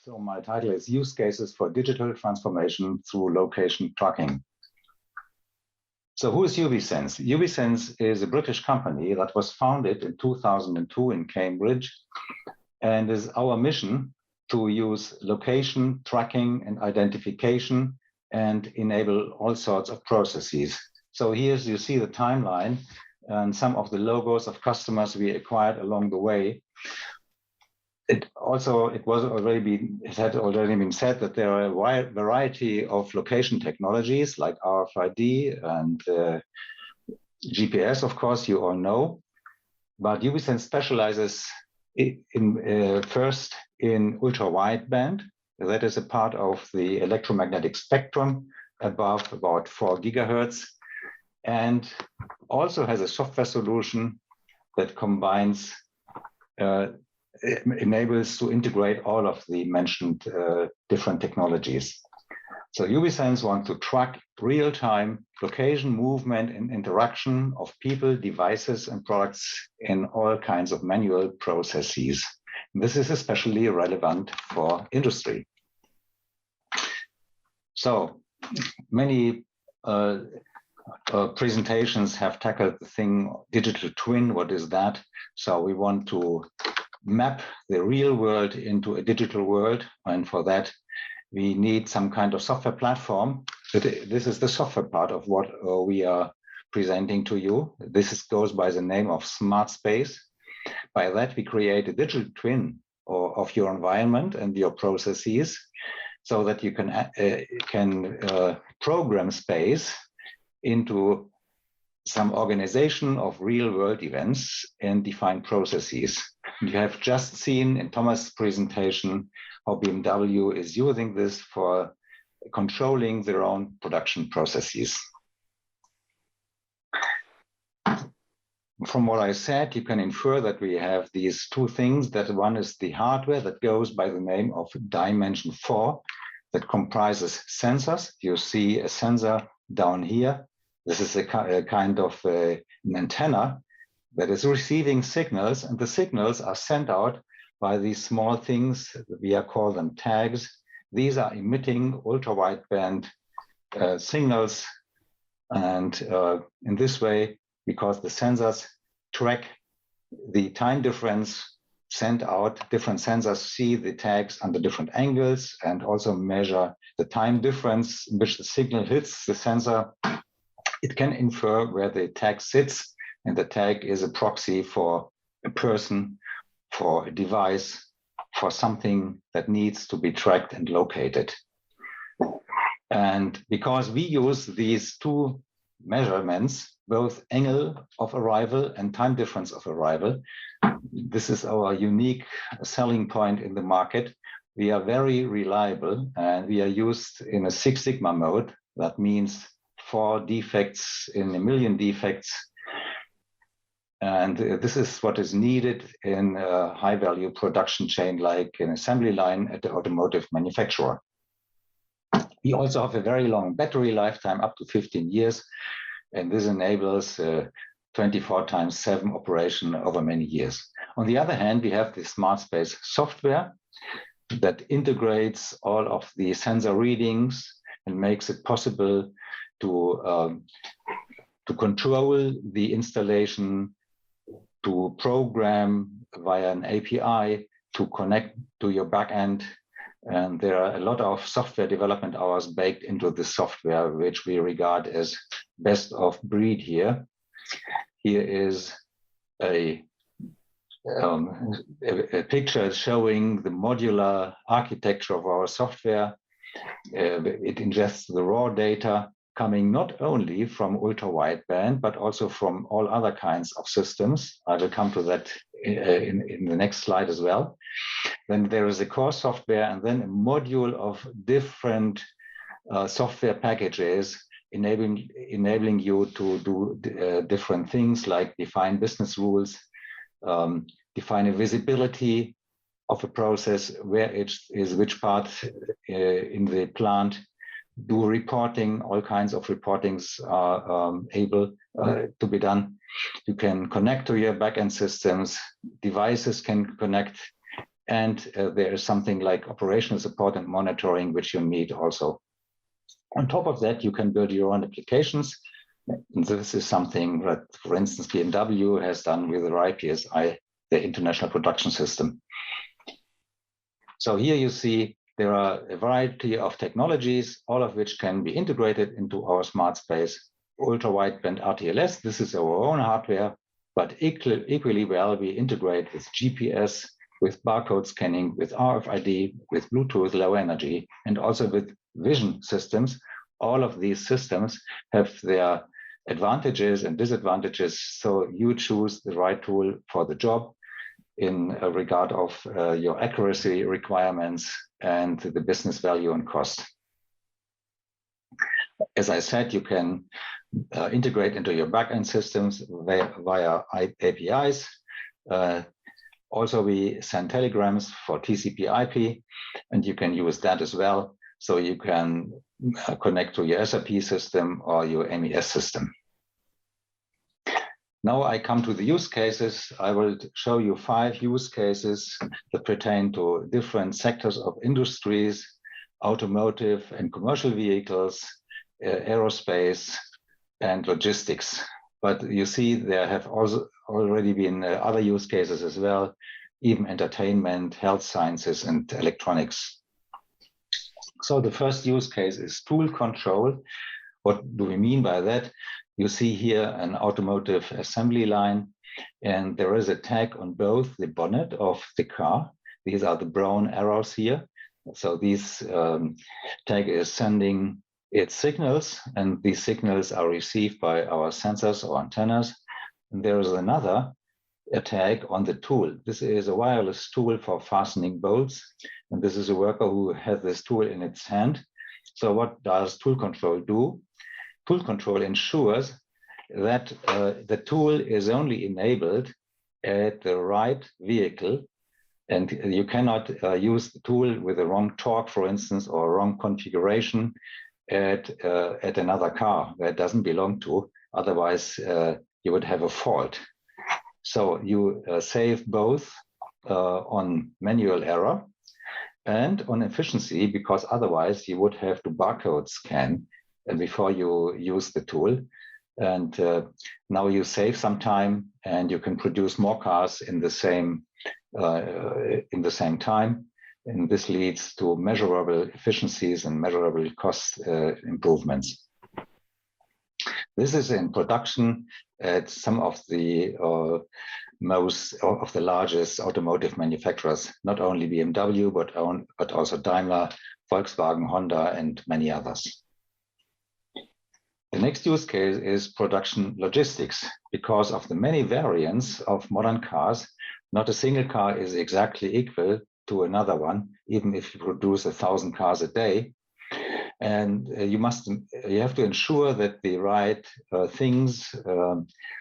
So my title is Use Cases for Digital Transformation Through Location Tracking. So who is Ubisense? Ubisense is a British company that was founded in 2002 in Cambridge, and is our mission to use location tracking and identification and enable all sorts of processes. So here you see the timeline and some of the logos of customers we acquired along the way. It had already been said that there are a wide variety of location technologies like RFID and GPS, of course, you all know. But Ubisense specializes first in ultra-wideband. That is a part of the electromagnetic spectrum above about 4 gigahertz, and also has a software solution that combines enables to integrate all of the mentioned different technologies. So Ubisense wants to track real-time location, movement, and interaction of people, devices, and products in all kinds of manual processes. This is especially relevant for industry. So many presentations have tackled the thing, digital twin, what is that? So we want to map the real world into a digital world, and for that we need some kind of software platform. This is the software part of what we are presenting to you. This goes by the name of Smart Space. By that we create a digital twin of your environment and your processes, so that you can program space into some organization of real-world events and define processes. You have just seen in Thomas' presentation how BMW is using this for controlling their own production processes. From what I said, you can infer that we have these two things. That one is the hardware that goes by the name of Dimension 4, that comprises sensors. You see a sensor down here. This is a kind of an antenna that is receiving signals, and the signals are sent out by these small things. We call them tags. These are emitting ultra-wideband signals, and in this way, because the sensors track the time difference sent out, different sensors see the tags under different angles and also measure the time difference in which the signal hits the sensor. It can infer where the tag sits, and the tag is a proxy for a person, for a device, for something that needs to be tracked and located. And because we use these two measurements, both angle of arrival and time difference of arrival, this is our unique selling point in the market. We are very reliable, and we are used in a Six Sigma mode. That means 4 defects in a million defects. And this is what is needed in a high-value production chain, like an assembly line at the automotive manufacturer. We also have a very long battery lifetime, up to 15 years, and this enables 24/7 operation over many years. On the other hand, we have the Smart Space software that integrates all of the sensor readings and makes it possible to control the installation, to program via an API, to connect to your backend. And there are a lot of software development hours baked into the software, which we regard as best of breed here. Here is a picture showing the modular architecture of our software. It ingests the raw data coming not only from ultra-wideband, but also from all other kinds of systems. I will come to that in the next slide as well. Then there is a core software, and then a module of different software packages enabling you to do different things, like define business rules, define a visibility of a process, where it is which part in the plant, do reporting. All kinds of reportings are able to be done. You can connect to your backend systems. Devices can connect And there is something like operational support and monitoring, which you need also. On top of that, you can build your own applications. And this is something that, for instance, BMW has done with their IPSI, the International Production System. So here you see there are a variety of technologies, all of which can be integrated into our smart space. Ultra-wideband RTLS, this is our own hardware, but equally well, we integrate with GPS, with barcode scanning, with RFID, with Bluetooth low energy, and also with vision systems. All of these systems have their advantages and disadvantages, so you choose the right tool for the job in regard of your accuracy requirements and the business value and cost. As I said, you can integrate into your backend systems via APIs. Also, we send telegrams for TCP/IP, and you can use that as well. So you can connect to your SAP system or your MES system. Now I come to the use cases. I will show you 5 use cases that pertain to different sectors of industries, automotive and commercial vehicles, aerospace, and logistics. But you see, there have also already been other use cases as well, even entertainment, health sciences, and electronics. So the first use case is tool control. What do we mean by that? You see here an automotive assembly line, and there is a tag on both the bonnet of the car. These are the brown arrows here. So this tag is sending its signals, and these signals are received by our sensors or antennas. And there is another tag on the tool. This is a wireless tool for fastening bolts, and this is a worker who has this tool in its hand. So what does tool control do? Tool control ensures that the tool is only enabled at the right vehicle, and you cannot use the tool with the wrong torque, for instance, or wrong configuration at another car that it doesn't belong to. Otherwise, you would have a fault. So you save both on manual error and on efficiency, because otherwise you would have to barcode scan before you use the tool. And now you save some time, and you can produce more cars in the same time. And this leads to measurable efficiencies and measurable cost improvements. This is in production at some of the most of the largest automotive manufacturers, not only BMW, but also Daimler, Volkswagen, Honda, and many others. The next use case is production logistics. Because of the many variants of modern cars, not a single car is exactly equal to another one, even if you produce 1,000 cars a day. And you have to ensure that the right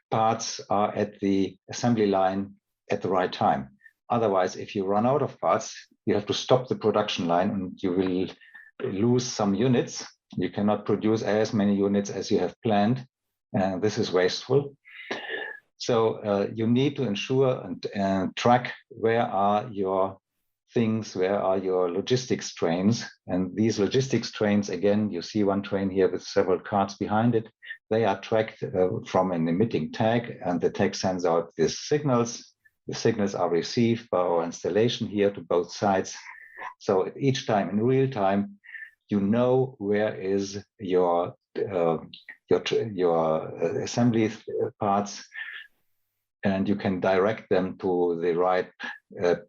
parts are at the assembly line at the right time. Otherwise, if you run out of parts, you have to stop the production line, and you will lose some units. You cannot produce as many units as you have planned, and this is wasteful. So you need to ensure and track where are your things, where are your logistics trains. And these logistics trains, again, you see one train here with several carts behind it. They are tracked from an emitting tag, and the tag sends out these signals. The signals are received by our installation here to both sides. So at each time, in real time, you know where is your assembly parts, and you can direct them to the right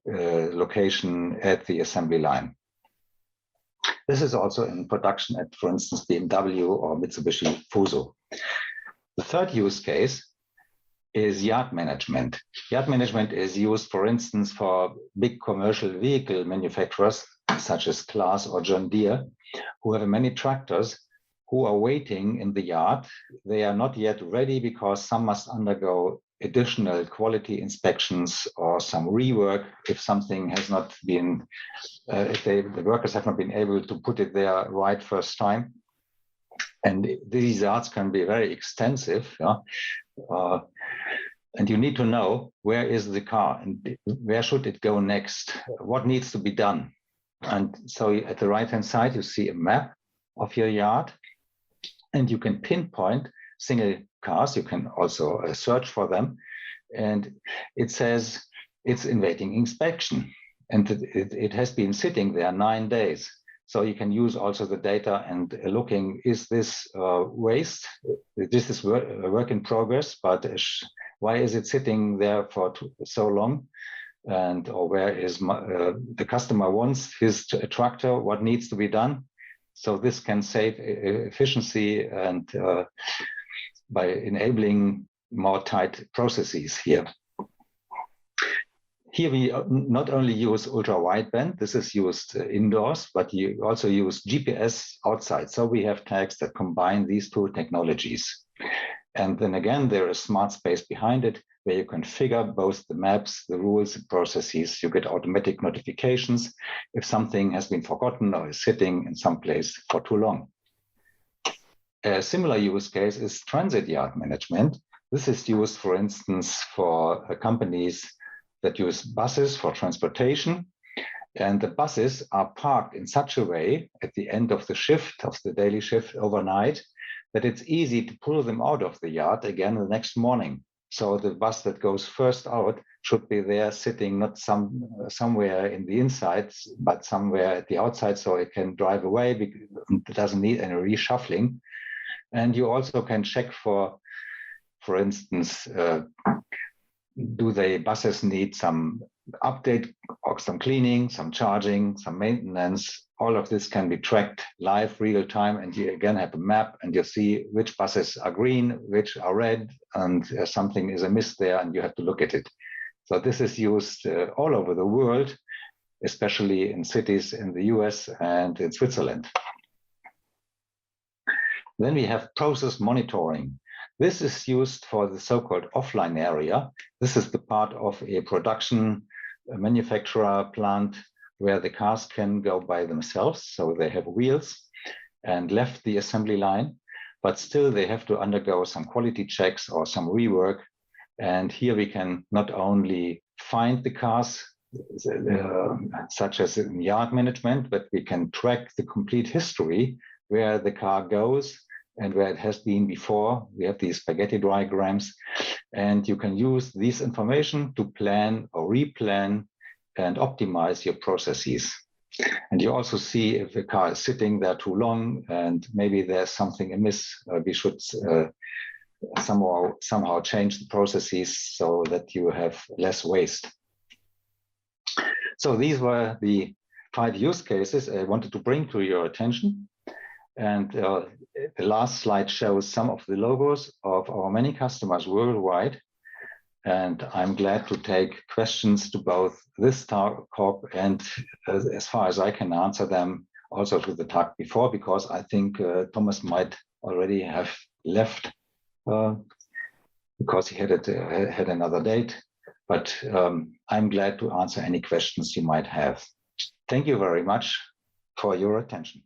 location at the assembly line. This is also in production at, for instance, BMW or Mitsubishi Fuso. The third use case is yard management. Yard management is used, for instance, for big commercial vehicle manufacturers such as Claas or John Deere, who have many tractors who are waiting in the yard. They are not yet ready because some must undergo additional quality inspections or some rework if something has not been, if the workers have not been able to put it there right first time. And these yards can be very extensive. And you need to know where is the car and where should it go next, what needs to be done. And so at the right-hand side, you see a map of your yard, and you can pinpoint single cars. You can also search for them. And it says it's awaiting inspection. And it has been sitting there 9 days. So you can use also the data and looking, is this waste? This is work in progress, but why is it sitting there for so long? And or where is the customer wants his tractor, what needs to be done? So this can save efficiency and by enabling more tight processes here. Here we not only use ultra-wideband, this is used indoors, but you also use GPS outside. So we have tags that combine these two technologies. And then again, there is smart space behind it where you configure both the maps, the rules, and processes. You get automatic notifications if something has been forgotten or is sitting in some place for too long. A similar use case is transit yard management. This is used, for instance, for companies that use buses for transportation. And the buses are parked in such a way at the end of the shift, of the daily shift overnight, that it's easy to pull them out of the yard again the next morning. So the bus that goes first out should be there sitting not somewhere in the inside, but somewhere at the outside, so it can drive away. It doesn't need any reshuffling. And you also can check for instance, do the buses need some update or some cleaning, some charging, some maintenance? All of this can be tracked live, real time, and you again have a map and you see which buses are green, which are red, and something is amiss there and you have to look at it. So this is used all over the world, especially in cities in the US and in Switzerland. Then we have process monitoring. This is used for the so-called offline area. This is the part of a production manufacturer plant where the cars can go by themselves. So they have wheels and left the assembly line, but still they have to undergo some quality checks or some rework. And here we can not only find the cars, such as in yard management, but we can track the complete history where the car goes and where it has been before. We have these spaghetti diagrams, and you can use this information to plan or replan and optimize your processes. And you also see if the car is sitting there too long and maybe there's something amiss, we should somehow change the processes so that you have less waste. So these were the 5 use cases I wanted to bring to your attention. And the last slide shows some of the logos of our many customers worldwide. And I'm glad to take questions to both this talk and as far as I can answer them also to the talk before, because I think Thomas might already have left because he had another date. But I'm glad to answer any questions you might have. Thank you very much for your attention.